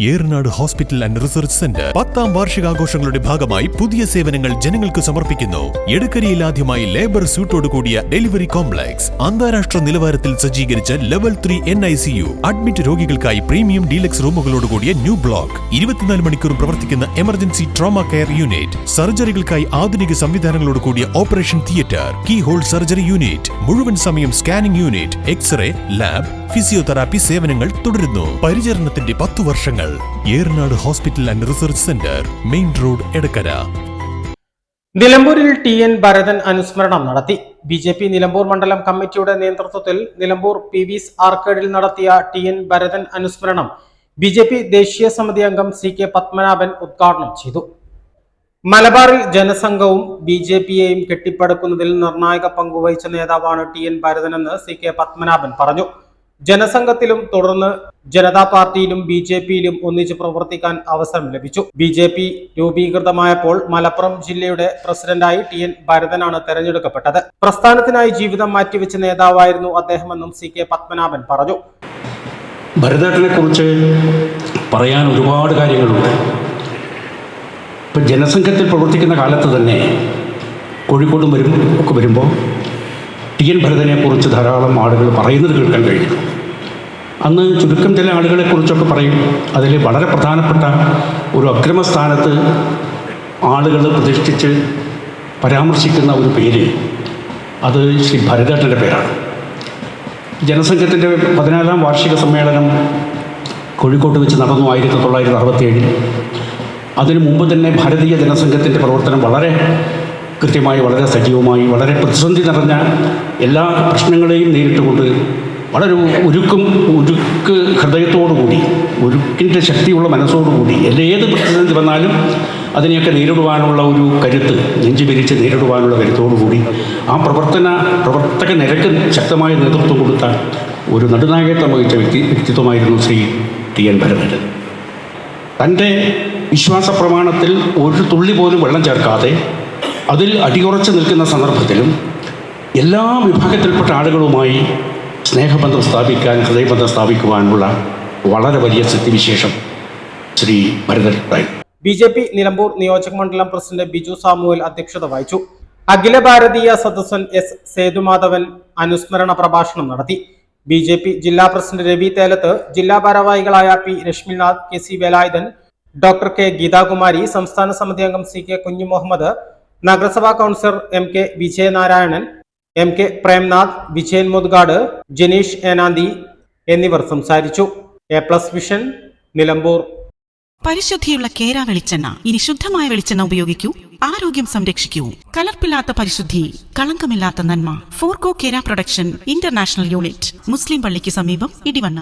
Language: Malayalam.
Eranad hospital and research centre 10ാം വാർഷികാഘോഷങ്ങളുടെ ഭാഗമായി പുതിയ സേവനങ്ങൾ ജനങ്ങൾക്ക് സമർപ്പിക്കുന്നു. എടക്കരയിൽ ആദ്യമായി ലേബർ സ്യൂട്ടോട് കൂടിയ ഡെലിവറി കോംപ്ലക്സ്, അന്താരാഷ്ട്ര നിലവാരത്തിൽ സജ്ജീകരിച്ച ലെവൽ 3 NICU, അഡ്മിറ്റ് രോഗികൾക്കായി പ്രീമിയം ഡീലക്സ് റൂമുകളോട് കൂടിയ ന്യൂ ബ്ലോക്ക്, 24 മണിക്കൂറും പ്രവർത്തിക്കുന്ന എമർജൻസി ട്രോമ കെയർ യൂണിറ്റ്, സർജറികൾക്കായി ആധുനിക സംവിധാനങ്ങളോട് കൂടിയ operation theatre, keyhole surgery unit, മുഴുവൻ സമയം scanning unit, X ray, lab, physiotherapy സേവനങ്ങൾ തുടരുന്നു. പരിചരണത്തിന്റെ 10 വർഷങ്ങൾ. Eranad hospital and research centre, main road, Edakkara. നിലമ്പൂരിൽ TN ഭരതൻ അനുസ്മരണം നടത്തി. BJP നിലമ്പൂർ മണ്ഡലം കമ്മിറ്റിയുടെ നേതൃത്വത്തിൽ നിലമ്പൂർ PV's ആർക്കേഡിൽ നടത്തിയ TN ഭരതൻ അനുസ്മരണം BJP ദേശീയ സമിതി അംഗം CK പത്മനാഭൻ ഉദ്ഘാടനം ചെയ്തു. മലബാറിൽ ജനസംഘവും BJPയെയും കെട്ടിപ്പടുക്കുന്നതിൽ നിർണായക പങ്കുവഹിച്ച നേതാവാണ് TN ഭരതനെന്ന് CK പത്മനാഭൻ പറഞ്ഞു. ജനസംഘത്തിലും തുടർന്ന് ജനതാ പാർട്ടിയിലും BJPയിലും ഒന്നിച്ച് പ്രവർത്തിക്കാൻ അവസരം ലഭിച്ചു. BJP രൂപീകൃതമായപ്പോൾ മലപ്പുറം ജില്ലയുടെ പ്രസിഡന്റായി TN ഭരതനാണ് തെരഞ്ഞെടുക്കപ്പെട്ടത്. പ്രസ്ഥാനത്തിനായി ജീവിതം മാറ്റിവെച്ച നേതാവായിരുന്നു അദ്ദേഹമെന്നും CK പത്മനാഭൻ പറഞ്ഞു. ഭരതേട്ടനെ കുറിച്ച് പറയാൻ ഒരുപാട് കാര്യങ്ങളുണ്ട്. ഇപ്പം ജനസംഘത്തിൽ പ്രവർത്തിക്കുന്ന കാലത്ത് തന്നെ കോഴിക്കോടും ഒക്കെ വരുമ്പോൾ TN ഭരതനെ കുറിച്ച് ധാരാളം ആളുകൾ പറയുന്നത് കേൾക്കാൻ കഴിഞ്ഞു. അന്ന് ചുരുക്കം ചില ആളുകളെക്കുറിച്ചൊക്കെ പറയും. അതിൽ വളരെ പ്രധാനപ്പെട്ട ഒരു അക്രമസ്ഥാനത്ത് ആളുകൾ പ്രതിഷ്ഠിച്ച് പരാമർശിക്കുന്ന ഒരു പേര്, അത് ശ്രീ ഭരതേട്ടൻ്റെ പേരാണ്. ജനസംഘത്തിൻ്റെ 14ാം വാർഷിക സമ്മേളനം കോഴിക്കോട്ട് വെച്ച് നടന്നു 1967. അതിനു മുമ്പ് തന്നെ ഭാരതീയ ജനസംഘത്തിൻ്റെ പ്രവർത്തനം വളരെ കൃത്യമായി, വളരെ സജീവമായി, വളരെ പ്രതിസന്ധി നിറഞ്ഞ എല്ലാ പ്രശ്നങ്ങളെയും നേരിട്ടുകൊണ്ട് വളരെ ഉരുക്ക് ഹൃദയത്തോടുകൂടി, ഉരുക്കിൻ്റെ ശക്തിയുള്ള മനസ്സോടുകൂടി ഏത് പ്രതിസന്ധി വന്നാലും അതിനെയൊക്കെ നേരിടുവാനുള്ള ഒരു കരുത്ത്, നെഞ്ചുപിരിച്ച് നേരിടുവാനുള്ള കരുത്തോടുകൂടി ആ പ്രവർത്തക നിരക്ക് ശക്തമായ നേതൃത്വം കൊടുത്ത ഒരു നടുനായകത്വം വഹിച്ച വ്യക്തിത്വമായിരുന്നു ശ്രീ TN ഭരതൻ. തൻ്റെ വിശ്വാസ പ്രമാണത്തിൽ ഒരു തുള്ളി പോലും വെള്ളം ചേർക്കാതെ അതിൽ അടിയുറച്ച് നിൽക്കുന്ന സന്ദർഭത്തിലും എല്ലാ വിഭാഗത്തിൽപ്പെട്ട ആളുകളുമായി സ്നേഹബന്ധം സ്ഥാപിക്കാൻ, ഹൃദയബന്ധം സ്ഥാപിക്കുവാനുള്ള വളരെ വലിയ സ്ഥിതിവിശേഷം ശ്രീ ഭരതൻ. BJP നിലമ്പൂർ നിയോജക മണ്ഡലം പ്രസിഡന്റ് ബിജു സാമുവൽ അധ്യക്ഷത വഹിച്ചു. അഖില ഭാരതീയ സദസ്സൻ S സേതുമാധവൻ അനുസ്മരണ പ്രഭാഷണം നടത്തി. BJP ജില്ലാ പ്രസിഡന്റ് രവി തേലത്ത്, ജില്ലാ ഭാരവാഹികളായ P Rashminath, KC Velayudhan, doctor K Geethakumari, സംസ്ഥാന സമിതി അംഗം CK കുഞ്ഞുമുഹമ്മദ്, നഗരസഭാ councillor MK Vijayanarayanan, MK Premnath, Vijayan Mudgad, Janeesh Enanthi എന്നിവർ സംസാരിച്ചു. A+ vision, Nilambur. പരിശുദ്ധിയുള്ള കേര വെളിച്ചെണ്ണ. ഇനി ശുദ്ധമായ വെളിച്ചെണ്ണ ഉപയോഗിക്കൂ, ആരോഗ്യം സംരക്ഷിക്കൂ. കലർപ്പില്ലാത്ത പരിശുദ്ധി, കളങ്കമില്ലാത്ത നന്മ. ഫോർകോ കേര പ്രൊഡക്ഷൻ ഇന്റർനാഷണൽ യൂണിറ്റ്, മുസ്ലിം പള്ളിക്ക് സമീപം, ഇടിവണ്ണ.